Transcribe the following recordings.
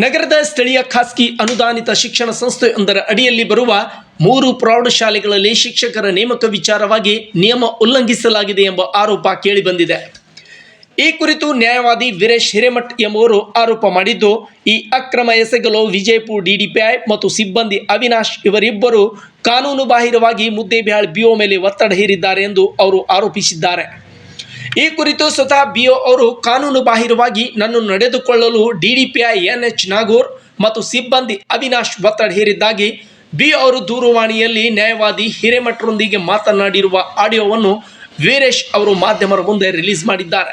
ನಗರದ ಸ್ಥಳೀಯ ಖಾಸಗಿ ಅನುದಾನಿತ ಶಿಕ್ಷಣ ಸಂಸ್ಥೆಯೊಂದರ ಅಡಿಯಲ್ಲಿ ಬರುವ 3 ಪ್ರೌಢಶಾಲೆಗಳಲ್ಲಿ ಶಿಕ್ಷಕರ ನೇಮಕ ವಿಚಾರವಾಗಿ ನಿಯಮ ಉಲ್ಲಂಘಿಸಲಾಗಿದೆ ಎಂಬ ಆರೋಪ ಕೇಳಿಬಂದಿದೆ. ಈ ಕುರಿತು ನ್ಯಾಯವಾದಿ ವೀರೇಶ್ ಹಿರೇಮಠ್ ಎಂಬುವರು ಆರೋಪ ಮಾಡಿದ್ದು, ಈ ಅಕ್ರಮ ಎಸಗಲು ವಿಜಯಪುರ ಡಿಡಿಪಿಐ ಮತ್ತು ಸಿಬ್ಬಂದಿ ಅವಿನಾಶ್ ಇವರಿಬ್ಬರು ಕಾನೂನು ಬಾಹಿರವಾಗಿ ಮುದ್ದೇಬಿಹಾಳ್ ಬಿಒ ಮೇಲೆ ಒತ್ತಡ ಹೇರಿದ್ದಾರೆ ಎಂದು ಅವರು ಆರೋಪಿಸಿದ್ದಾರೆ. ಈ ಕುರಿತು ಸ್ವತಃ ಬಿಒ ಅವರು ಕಾನೂನು ಬಾಹಿರವಾಗಿ ನನ್ನನ್ನು ನಡೆದುಕೊಳ್ಳಲು ಡಿಡಿಪಿಐ NH ನಾಗೂರ್ ಮತ್ತು ಸಿಬ್ಬಂದಿ ಅವಿನಾಶ್ ಒತ್ತಡ ಹೇರಿದ್ದಾಗಿ ಬಿಒ ಅವರು ದೂರವಾಣಿಯಲ್ಲಿ ನ್ಯಾಯವಾದಿ ಹಿರೇಮಠರೊಂದಿಗೆ ಮಾತನಾಡಿರುವ ಆಡಿಯೋವನ್ನು ವೀರೇಶ್ ಅವರು ಮಾಧ್ಯಮರ ಮುಂದೆ ರಿಲೀಸ್ ಮಾಡಿದ್ದಾರೆ.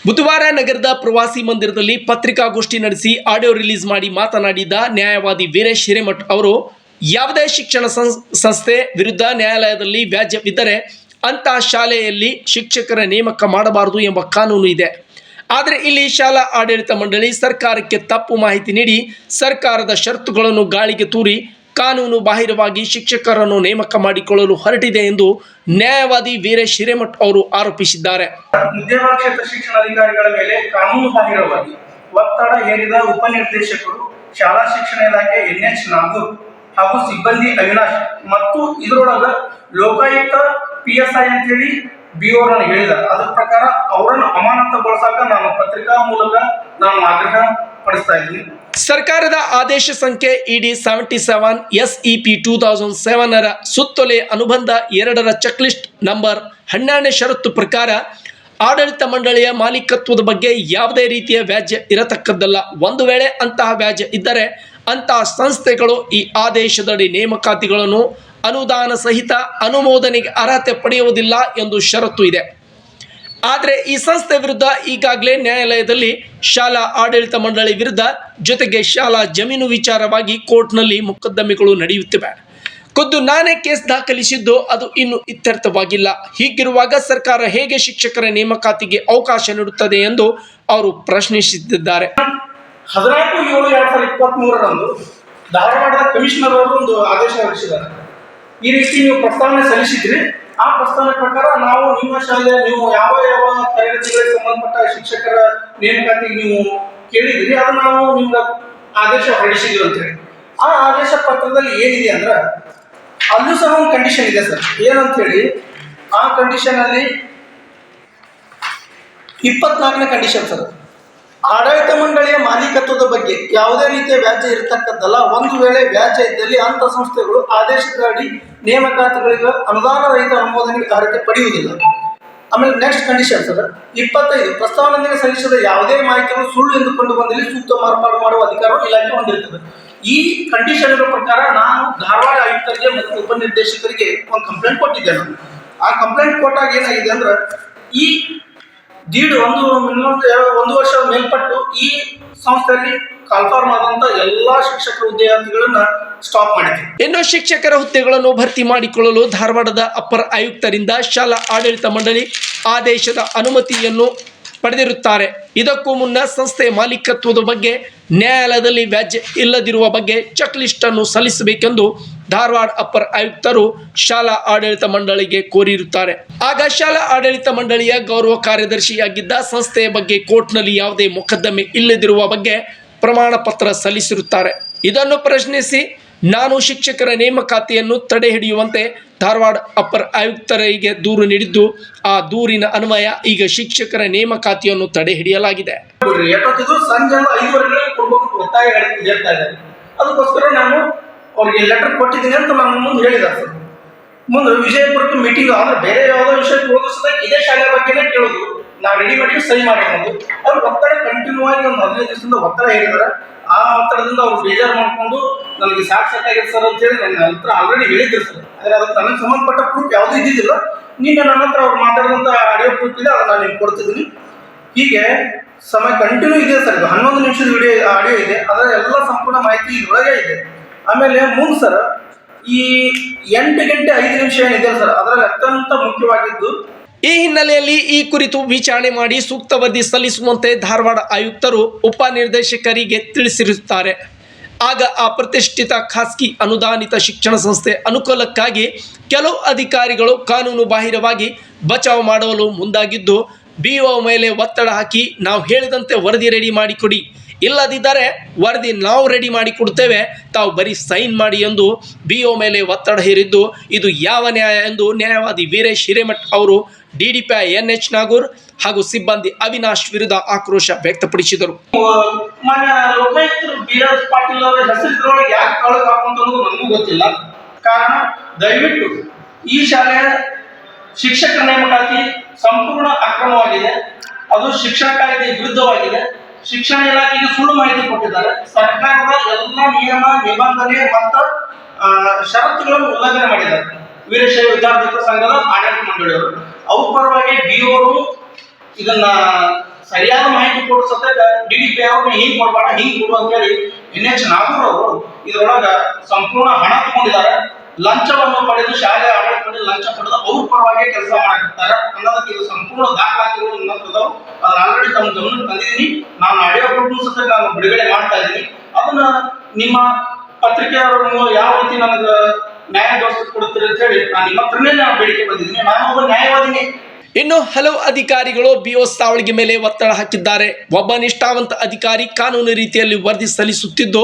ಬುಧವಾರ ನಗರದ ಪ್ರವಾಸಿ ಮಂದಿರದಲ್ಲಿ ಪತ್ರಿಕಾಗೋಷ್ಠಿ ನಡೆಸಿ ಆಡಿಯೋ ರಿಲೀಸ್ ಮಾಡಿ ಮಾತನಾಡಿದ ನ್ಯಾಯವಾದಿ ವೀರೇಶ್ ಹಿರೇಮಠ್ ಅವರು, ಯಾವುದೇ ಶಿಕ್ಷಣ ಸಂಸ್ಥೆ ವಿರುದ್ಧ ನ್ಯಾಯಾಲಯದಲ್ಲಿ ವ್ಯಾಜ್ಯವಿದ್ದರೆ ಅಂತಹ ಶಾಲೆಯಲ್ಲಿ ಶಿಕ್ಷಕರ ನೇಮಕ ಮಾಡಬಾರದು ಎಂಬ ಕಾನೂನು ಇದೆ. ಆದರೆ ಇಲ್ಲಿ ಶಾಲಾ ಆಡಳಿತ ಮಂಡಳಿ ಸರ್ಕಾರಕ್ಕೆ ತಪ್ಪು ಮಾಹಿತಿ ನೀಡಿ ಸರ್ಕಾರದ ಷರತ್ತುಗಳನ್ನು ಗಾಳಿಗೆ ತೂರಿ ಕಾನೂನು ಬಾಹಿರವಾಗಿ ಶಿಕ್ಷಕರನ್ನು ನೇಮಕ ಮಾಡಿಕೊಳ್ಳಲು ಹೊರಟಿದೆ ಎಂದು ನ್ಯಾಯವಾದಿ ವೀರೇಶ್ ಹಿರೇಮಠ್ ಅವರು ಆರೋಪಿಸಿದ್ದಾರೆ. ಉದ್ಯೋಗ ಕ್ಷೇತ್ರ ಶಿಕ್ಷಣಾಧಿಕಾರಿಗಳ ಮೇಲೆ ಕಾನೂನು ಬಾಹಿರವಾಗಿ ಒತ್ತಡ ಹೇರಿದ ಉಪನಿರ್ದೇಶಕರು ಶಾಲಾ ಶಿಕ್ಷಣ ಇಲಾಖೆ NH ನಾಗೂರ್ ಹಾಗೂ ಸಿಬ್ಬಂದಿ ಅವಿನಾಶ್ ಮತ್ತು ಇದರೊಳಗ ಲೋಕಾಯುಕ್ತ PSI ಅಂತ ಹೇಳಿ ಬಿಒರನ್ನು ಹೇಳಿದ್ದಾರೆ. ಅದರ ಪ್ರಕಾರ ಅವರನ್ನು ಅಮಾನತುಗೊಳಿಸಾಕ ನಾನು ಪತ್ರಿಕಾ ಮೂಲಕ ನಾನು ಆಗ್ರಹ ಪಡಿಸ್ತಾ ಇದ್ದೀನಿ. ಸರ್ಕಾರದ ಆದೇಶ ಸಂಖ್ಯೆ ED 77 SEP 2007 ಸುತ್ತೋಲೆ ಅನುಬಂಧ 2 ಚೆಕ್ಲಿಸ್ಟ್ ನಂಬರ್ 12ನೇ ಷರತ್ತು ಪ್ರಕಾರ ಆಡಳಿತ ಮಂಡಳಿಯ ಮಾಲೀಕತ್ವದ ಬಗ್ಗೆ ಯಾವುದೇ ರೀತಿಯ ವ್ಯಾಜ್ಯ ಇರತಕ್ಕದ್ದಲ್ಲ. ಒಂದು ವೇಳೆ ಅಂತಹ ವ್ಯಾಜ್ಯ ಇದ್ದರೆ ಅಂತಹ ಸಂಸ್ಥೆಗಳು ಈ ಆದೇಶದಡಿ ನೇಮಕಾತಿಗಳನ್ನು ಅನುದಾನ ಸಹಿತ ಅನುಮೋದನೆಗೆ ಅರ್ಹತೆ ಪಡೆಯುವುದಿಲ್ಲ ಎಂದು ಷರತ್ತು ಇದೆ. ಆದರೆ ಈ ಸಂಸ್ಥೆ ವಿರುದ್ಧ ಈಗಾಗಲೇ ನ್ಯಾಯಾಲಯದಲ್ಲಿ ಶಾಲಾ ಆಡಳಿತ ಮಂಡಳಿ ವಿರುದ್ಧ ಜೊತೆಗೆ ಶಾಲಾ ಜಮೀನು ವಿಚಾರವಾಗಿ ಕೋರ್ಟ್ನಲ್ಲಿ ಮೊಕದ್ದಮೆಗಳು ನಡೆಯುತ್ತಿವೆ. ಖುದ್ದು ನಾನೇ ಕೇಸ್ ದಾಖಲಿಸಿದ್ದು ಅದು ಇನ್ನೂ ಇತ್ಯರ್ಥವಾಗಿಲ್ಲ. ಹೀಗಿರುವಾಗ ಸರ್ಕಾರ ಹೇಗೆ ಶಿಕ್ಷಕರ ನೇಮಕಾತಿಗೆ ಅವಕಾಶ ನೀಡುತ್ತದೆ ಎಂದು ಅವರು ಪ್ರಶ್ನಿಸುತ್ತಿದ್ದಾರೆ. 14/7/2023 ಧಾರವಾಡದ ಕಮಿಷನರ್ ಅವರು ಒಂದು ಆದೇಶ ಹೊರಡಿಸಿದ್ದಾರೆ. ಈ ರೀತಿ ನೀವು ಪ್ರಸ್ತಾವನೆ ಸಲ್ಲಿಸಿದ್ರಿ, ಆ ಪ್ರಸ್ತಾವನೆ ಪ್ರಕಾರ ನಾವು ನಿಮ್ಮ ಶಾಲೆ ನೀವು ಯಾವ ಯಾವ ತರಗತಿಗಳಿಗೆ ಸಂಬಂಧಪಟ್ಟ ಶಿಕ್ಷಕರ ನೇಮಕಾತಿಗೆ ನೀವು ಕೇಳಿದಿರಿ, ಅದನ್ನ ನಾವು ನಿಮ್ಗೆ ಆದೇಶ ಹೊರಡಿಸಿದ್ವಿ ಅಂತೇಳಿ. ಆ ಆದೇಶ ಪತ್ರದಲ್ಲಿ ಏನಿದೆ ಅಂದ್ರೆ ಅಲ್ಲೂ ಸಹ ಒಂದು ಕಂಡೀಷನ್ ಇದೆ ಸರ್. ಏನಂತ ಹೇಳಿ, ಆ ಕಂಡೀಷನ್ ಅಲ್ಲಿ 24ನೇ ಕಂಡೀಷನ್ ಸರ್, ಆಡಳಿತ ಮಂಡಳಿಯ ಮಾಲೀಕತ್ವದ ಬಗ್ಗೆ ಯಾವುದೇ ರೀತಿಯ ವ್ಯಾಜ್ಯ ಇರತಕ್ಕದ್ದಲ್ಲ. ಒಂದು ವೇಳೆ ವ್ಯಾಜ್ಯ ಇದ್ದಲ್ಲಿ ಅಂತ ಸಂಸ್ಥೆಗಳು ಆದೇಶದ ಅಡಿ ನೇಮಕಾತಿಗಳಿಗೆ ಅನುದಾನ ರಹಿತ ಅನುಮೋದನೆಗೆ ಅರ್ಹತೆ ಪಡೆಯುವುದಿಲ್ಲ. ಆಮೇಲೆ ನೆಕ್ಸ್ಟ್ ಕಂಡೀಷನ್ ಸರ್ 25, ಪ್ರಸ್ತಾವನೆಗೆ ಸಲ್ಲಿಸಿದ ಯಾವುದೇ ಮಾಹಿತಿಗಳು ಸುಳ್ಳು ಎಂದುಕೊಂಡು ಬಂದಲ್ಲಿ ಸೂಕ್ತ ಮಾರ್ಪಾಡು ಮಾಡುವ ಅಧಿಕಾರವು ಇಲಾಖೆ ಹೊಂದಿರುತ್ತದೆ. ಈ ಕಂಡೀಷನ್ ಪ್ರಕಾರ ನಾನು ಧಾರವಾಡ ಆಯುಕ್ತರಿಗೆ ಮತ್ತು ಉಪನಿರ್ದೇಶಕರಿಗೆ ಒಂದು ಕಂಪ್ಲೇಂಟ್ ಕೊಟ್ಟಿದ್ದೆ. ನಾನು ಆ ಕಂಪ್ಲೇಂಟ್ ಕೊಟ್ಟಾಗ ಏನಾಗಿದೆ ಅಂದ್ರೆ, ಈ ಒಂದು ವರ್ಷ ಮೇಲ್ಪಟ್ಟು ಈ ಸಂಸ್ಥೆಯಲ್ಲಿ ಕಾಲ್ಫಾರ್ಮ್ ಆದಂತ ಎಲ್ಲಾ ಶಿಕ್ಷಕರ ಹುದ್ದೆಗಳನ್ನ ಸ್ಟಾಪ್ ಮಾಡಿದೆ. ಇನ್ನು ಶಿಕ್ಷಕರ ಹುದ್ದೆಗಳನ್ನು ಭರ್ತಿ ಮಾಡಿಕೊಳ್ಳಲು ಧಾರವಾಡದ ಅಪ್ಪರ್ ಆಯುಕ್ತರಿಂದ ಶಾಲಾ ಆಡಳಿತ ಮಂಡಳಿ ಆದೇಶದ ಅನುಮತಿಯನ್ನು ಪಡೆದಿರುತ್ತಾರೆ. ಇದಕ್ಕೂ ಮುನ್ನ ಸಂಸ್ಥೆಯ ಮಾಲೀಕತ್ವದ ಬಗ್ಗೆ ನ್ಯಾಯಾಲಯದಲ್ಲಿ ವ್ಯಾಜ್ಯ ಇಲ್ಲದಿರುವ ಬಗ್ಗೆ ಚೆಕ್ ಲಿಸ್ಟ್ ಅನ್ನು ಸಲ್ಲಿಸಬೇಕೆಂದು ಧಾರವಾಡ ಅಪ್ಪರ್ ಆಯುಕ್ತರು ಶಾಲಾ ಆಡಳಿತ ಮಂಡಳಿಗೆ ಕೋರಿರುತ್ತಾರೆ. ಆಗ ಶಾಲಾ ಆಡಳಿತ ಮಂಡಳಿಯ ಗೌರವ ಕಾರ್ಯದರ್ಶಿಯಾಗಿದ್ದ ಸಂಸ್ಥೆಯ ಬಗ್ಗೆ ಕೋರ್ಟ್ನಲ್ಲಿ ಯಾವುದೇ ಮೊಕದ್ದಮೆ ಇಲ್ಲದಿರುವ ಬಗ್ಗೆ ಪ್ರಮಾಣ ಪತ್ರ ಸಲ್ಲಿಸಿರುತ್ತಾರೆ. ಇದನ್ನು ಪ್ರಶ್ನಿಸಿ ನಾನು ಶಿಕ್ಷಕರ ನೇಮಕಾತಿಯನ್ನು ತಡೆ ಹಿಡಿಯುವಂತೆ ಧಾರವಾಡ ಅಪ್ಪರ್ ಆಯುಕ್ತರಿಗೆ ದೂರು ನೀಡಿದ್ದು, ಆ ದೂರಿನ ಅನ್ವಯ ಈಗ ಶಿಕ್ಷಕರ ನೇಮಕಾತಿಯನ್ನು ತಡೆ ಹಿಡಿಯಲಾಗಿದೆ. ಸಂಜೆ 5:30 ಕೊಡಬೇಕು ಒತ್ತಾಯ ಹೇಳ್ತಾ ಇದ್ದಾರೆ. ಅದಕ್ಕೋಸ್ಕರ ನಾನು ಅವ್ರಿಗೆ ಲೆಟರ್ ಕೊಟ್ಟಿದ್ದೀನಿ ಅಂತ ನಾನು ಮುಂದೆ ಹೇಳಿದ್ದಾರೆ ಸರ್. ಮುಂದೆ ವಿಜಯಪುರಕ್ಕೆ ಮೀಟಿಂಗ್ ಆದ್ರೆ ಬೇರೆ ಯಾವುದೋ ವಿಷಯಕ್ಕೆ ಹೋಗಿಸಿದಾಗ ಇದೇ ಶಾಲೆ ಬಗ್ಗೆನೇ ಕೇಳೋದು, ನಾವು ರೆಡಿ ಮಾಡಿ ಸಹಿ ಮಾಡಿರೋದು. ಅವ್ರು ಒತ್ತಡ ಕಂಟಿನ್ಯೂ ಆಗಿ ಒಂದು 15 ದಿವಸದಿಂದ ಒತ್ತಡ ಹೇಳಿದ್ದಾರೆ. ಆ ಒತ್ತಡದಿಂದ ಅವ್ರು ಬೇಜಾರು ಮಾಡಿಕೊಂಡು ನನಗೆ ಸಾಕಾಗಿದೆ ಸರ್ ಅಂತೇಳಿ ನನ್ನ ಹತ್ರ ಆಲ್ರೆಡಿ ಹೇಳಿದ್ರು ಸರ್. ಆದರೆ ಅದಕ್ಕೆ ನನಗೆ ಸಂಬಂಧಪಟ್ಟ ಪ್ರೂಫ್ ಯಾವುದೂ ಇದ್ದಿದ್ದಿಲ್ಲ. ನಿನ್ನೆ ನನ್ನ ಹತ್ರ ಅವ್ರು ಮಾತಾಡಿದಂಥ ಆಡಿಯೋ ಪ್ರೂಫ್ ಇದೆ, ಅದನ್ನು ನಾನು ನಿಮ್ಗೆ ಕೊಡ್ತಿದ್ದೀನಿ. ಹೀಗೆ ಸಮಯ ಕಂಟಿನ್ಯೂ ಇದೆ ಸರ್. ಇದು 11 ನಿಮಿಷದ ವಿಡಿಯೋ ಆಡಿಯೋ ಇದೆ, ಅದರ ಎಲ್ಲ ಸಂಪೂರ್ಣ ಮಾಹಿತಿ ಇದರೊಳಗೆ ಇದೆ. ಆಮೇಲೆ ಮುಂದೆ ಸರ್, ಈ 8 ಗಂಟೆ 5 ನಿಮಿಷ ಏನಿದೆ ಸರ್, ಅದರಲ್ಲಿ ಅತ್ಯಂತ ಮುಖ್ಯವಾಗಿದ್ದು, ಈ ಹಿನ್ನೆಲೆಯಲ್ಲಿ ಈ ಕುರಿತು ವಿಚಾರಣೆ ಮಾಡಿ ಸೂಕ್ತ ವರದಿ ಸಲ್ಲಿಸುವಂತೆ ಧಾರವಾಡ ಆಯುಕ್ತರು ಉಪನಿರ್ದೇಶಕರಿಗೆ ತಿಳಿಸಿರುತ್ತಾರೆ. ಆಗ ಆ ಪ್ರತಿಷ್ಠಿತ ಖಾಸಗಿ ಅನುದಾನಿತ ಶಿಕ್ಷಣ ಸಂಸ್ಥೆ ಅನುಕೂಲಕ್ಕಾಗಿ ಕೆಲವು ಅಧಿಕಾರಿಗಳು ಕಾನೂನು ಬಾಹಿರವಾಗಿ ಬಚಾವ್ ಮಾಡಲು ಮುಂದಾಗಿದ್ದು, BO ಮೇಲೆ ಒತ್ತಡ ಹಾಕಿ ನಾವು ಹೇಳಿದಂತೆ ವರದಿ ರೆಡಿ ಮಾಡಿಕೊಡಿ, ಇಲ್ಲದಿದ್ದರೆ ವರದಿ ನಾವು ರೆಡಿ ಮಾಡಿ ಕೊಡ್ತೇವೆ, ತಾವು ಬರೀ ಸೈನ್ ಮಾಡಿ ಎಂದು BO ಮೇಲೆ ಒತ್ತಡ ಹೇರಿದ್ದು ಇದು ಯಾವ ನ್ಯಾಯ ಎಂದು ನ್ಯಾಯವಾದಿ ವೀರೇಶ್ ಹಿರೇಮಠ್ ಅವರು DDPI NH ನಾಗೂರ್ ಹಾಗೂ ಸಿಬ್ಬಂದಿ ಅವಿನಾಶ್ ವಿರುದ್ಧ ಆಕ್ರೋಶ ವ್ಯಕ್ತಪಡಿಸಿದರು. ಮಾನ್ಯ ಲೋಕಾಯುಕ್ತರು BS ಪಾಟೀಲ್ ಅವರ ಹೆಸರಿದ್ರೊಳಗೆ ಯಾಕೆ ಕಳಕ ಹಾಕುವಂತ ನನಗೂ ಗೊತ್ತಿಲ್ಲ. ಕಾರಣ, ದಯವಿಟ್ಟು ಈ ಶಾಲೆಯ ಶಿಕ್ಷಕರ ನೇಮಕಾತಿ ಸಂಪೂರ್ಣ ಅಕ್ರಮವಾಗಿದೆ, ಅದು ಶಿಕ್ಷಣ ಕಾಯ್ದೆ ವಿರುದ್ಧವಾಗಿದೆ. ಶಿಕ್ಷಣ ಇಲಾಖೆಗೆ ಸುಳ್ಳು ಮಾಹಿತಿ ಕೊಟ್ಟಿದ್ದಾರೆ. ಸರ್ಕಾರದ ಎಲ್ಲ ನಿಯಮ ನಿಬಂಧನೆ ಮತ್ತು ಷರತ್ತುಗಳನ್ನು ಉಲ್ಲಂಘನೆ ಮಾಡಿದ್ದಾರೆ. ವೀರಶೈವ ವಿದ್ಯಾರ್ಥಿ ಸಂಘದ ಆಡಳಿತ ಮಂಡಳಿಯವರು ಅವ್ರ ಪರವಾಗಿ BO ಅವರು ಇದನ್ನ ಸರಿಯಾದ ಮಾಹಿತಿ ಕೊಟ್ಟು ಸತ್ಯ DDPI ಅವ್ರನ್ನ ಹಿಂಗ್ ಕೊಡ್ಬೇಡ ಹಿಂಗ್ ಕೊಡು ಅಂತ ಹೇಳಿ NH ನಾಗೂರ್ ಅವರು ಇದರೊಳಗ ಸಂಪೂರ್ಣ ಹಣ ತಗೊಂಡಿದ್ದಾರೆ. ಲಂಚವನ್ನು ಪಡೆದು ಶಾಲೆ ಆಡಳಿತ ಮಂಡಳಿ ಲಂಚ ಪಡೆದು ಅವ್ರ ಪರವಾಗಿ ಕೆಲಸ ಮಾಡಿರ್ತಾರೆ ಅನ್ನೋದಕ್ಕೆ ಇದು ಸಂಪೂರ್ಣ ದಾಖಲಾತಿಗಳು ನನ್ನದಾವು. ಅದನ್ನ ಆಲ್ರೆಡಿ ತಮ್ಮ ಗಮನಕ್ಕೆ ತಂದಿದ್ದೀನಿ. ನಾನು ಆಡಿಯೋ ಫೋಟೋ ಸಹ ನಾನು ಬಿಡುಗಡೆ ಮಾಡ್ತಾ ಇದ್ದೀನಿ. ಅದನ್ನ ನಿಮ್ಮ ಪತ್ರಿಕೆಯವರು ಯಾವ ರೀತಿ ನನಗೆ ನ್ಯಾಯ ದೊರಕಿಸಿ ಕೊಡುತ್ತೀರಿ ಅಂತ ಹೇಳಿ ನಾನು ನಿಮ್ಮ ಹತ್ರನೇ ನಾನು ಬೇಡಿಕೆ ಬಂದಿದ್ದೀನಿ. ನಾನು ಒಬ್ಬ ನ್ಯಾಯವಾದಿನಿ. ಇನ್ನು ಹಲವು ಅಧಿಕಾರಿಗಳು BO ಸಾವಳಿಗೆ ಮೇಲೆ ಒತ್ತಡ ಹಾಕಿದ್ದಾರೆ. ಒಬ್ಬ ನಿಷ್ಠಾವಂತ ಅಧಿಕಾರಿ ಕಾನೂನು ರೀತಿಯಲ್ಲಿ ವರದಿ ಸಲ್ಲಿಸುತ್ತಿದ್ದು,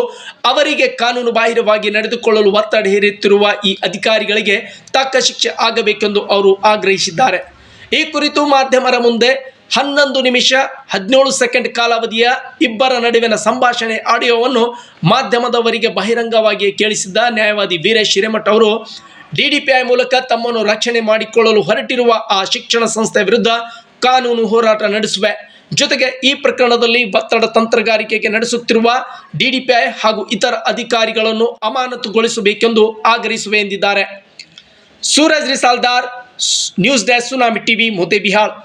ಅವರಿಗೆ ಕಾನೂನು ಬಾಹಿರವಾಗಿ ನಡೆದುಕೊಳ್ಳಲು ಒತ್ತಡ ಹೇರುತ್ತಿರುವ ಈ ಅಧಿಕಾರಿಗಳಿಗೆ ತಕ್ಕ ಶಿಕ್ಷೆ ಆಗಬೇಕೆಂದು ಅವರು ಆಗ್ರಹಿಸಿದ್ದಾರೆ. ಈ ಕುರಿತು ಮಾಧ್ಯಮರ ಮುಂದೆ 11 ನಿಮಿಷ 17 ಸೆಕೆಂಡ್ ಕಾಲಾವಧಿಯ ಇಬ್ಬರ ನಡುವಿನ ಸಂಭಾಷಣೆ ಆಡಿಯೋವನ್ನು ಮಾಧ್ಯಮದವರಿಗೆ ಬಹಿರಂಗವಾಗಿ ಕೇಳಿಸಿದ್ದ ನ್ಯಾಯವಾದಿ ವೀರೇಶ್ ಹಿರೇಮಠ್ ಅವರು DDPI ಮೂಲಕ ತಮ್ಮನ್ನು ರಕ್ಷಣೆ ಮಾಡಿಕೊಳ್ಳಲು ಹೊರಟಿರುವ ಆ ಶಿಕ್ಷಣ ಸಂಸ್ಥೆ ವಿರುದ್ಧ ಕಾನೂನು ಹೋರಾಟ ನಡೆಸುವೆ, ಜೊತೆಗೆ ಈ ಪ್ರಕರಣದಲ್ಲಿ ಒತ್ತಡ ತಂತ್ರಗಾರಿಕೆಗೆ ನಡೆಸುತ್ತಿರುವ DDPI ಹಾಗೂ ಇತರ ಅಧಿಕಾರಿಗಳನ್ನು ಅಮಾನತುಗೊಳಿಸಬೇಕೆಂದು ಆಗ್ರಹಿಸುವೆ ಎಂದಿದ್ದಾರೆ. Suraj Risaldar, news desk, Tsunami TV, Moti ಬಿಹಾಳ್.